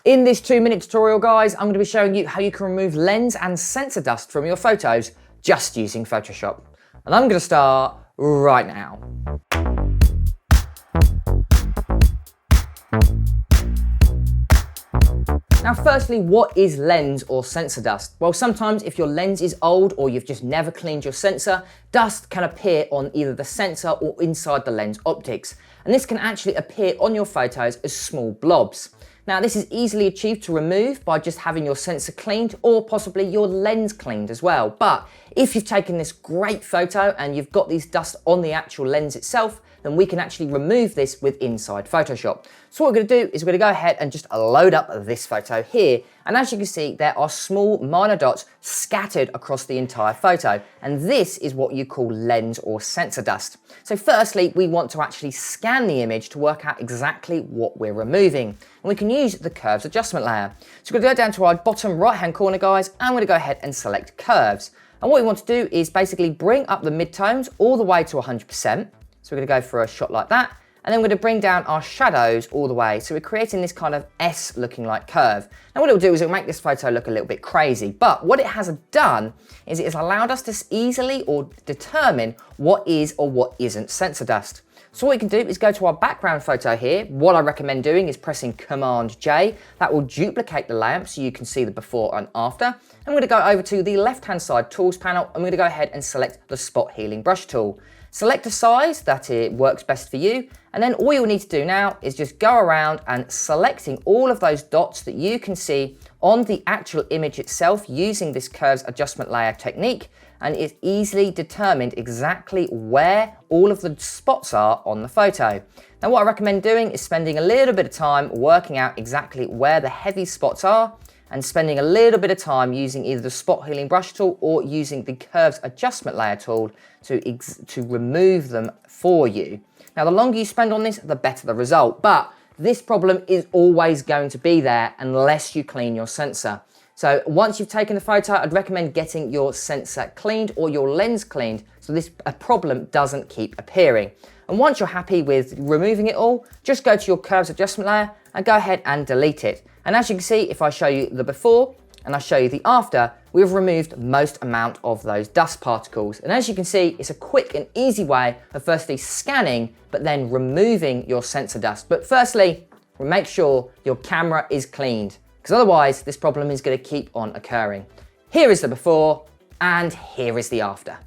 In this 2-minute tutorial, guys, I'm going to be showing you how you can remove lens and sensor dust from your photos just using Photoshop. And I'm going to start right now. Now, firstly, what is lens or sensor dust? Well, sometimes if your lens is old or you've just never cleaned your sensor, dust can appear on either the sensor or inside the lens optics. And this can actually appear on your photos as small blobs. Now, this is easily achieved to remove by just having your sensor cleaned or possibly your lens cleaned as well. But if you've taken this great photo and you've got these dust on the actual lens itself, then we can actually remove this with inside Photoshop. So what we're going to do is we're going to go ahead and just load up this photo here. And as you can see, there are small minor dots scattered across the entire photo. And this is what you call lens or sensor dust. So firstly, we want to actually scan the image to work out exactly what we're removing. And we can use the curves adjustment layer. So we're going to go down to our bottom right-hand corner, guys, and we're going to go ahead and select curves. And what we want to do is basically bring up the midtones all the way to 100%. So we're going to go for a shot like that. And then we're going to bring down our shadows all the way. So we're creating this kind of S looking like curve. Now what it'll do is it'll make this photo look a little bit crazy. But what it has done is it has allowed us to easily or determine what is or what isn't sensor dust. So what we can do is go to our background photo here. What I recommend doing is pressing Command J. That will duplicate the lamp so you can see the before and after. And we're going to go over to the left-hand side tools panel and we're going to go ahead and select the spot healing brush tool. Select a size that it works best for you, and then all you'll need to do now is just go around and selecting all of those dots that you can see on the actual image itself using this curves adjustment layer technique, and it's easily determined exactly where all of the spots are on the photo. Now what I recommend doing is spending a little bit of time working out exactly where the heavy spots are, and spending a little bit of time using either the spot healing brush tool or using the curves adjustment layer tool to remove them for you. Now, the longer you spend on this, the better the result, but this problem is always going to be there unless you clean your sensor. So once you've taken the photo, I'd recommend getting your sensor cleaned or your lens cleaned so this problem doesn't keep appearing. And once you're happy with removing it all, just go to your curves adjustment layer and go ahead and delete it. And as you can see, if I show you the before and I show you the after, we've removed most amount of those dust particles. And as you can see, it's a quick and easy way of firstly scanning, but then removing your sensor dust. But firstly, make sure your camera is cleaned, because otherwise this problem is going to keep on occurring. Here is the before and here is the after.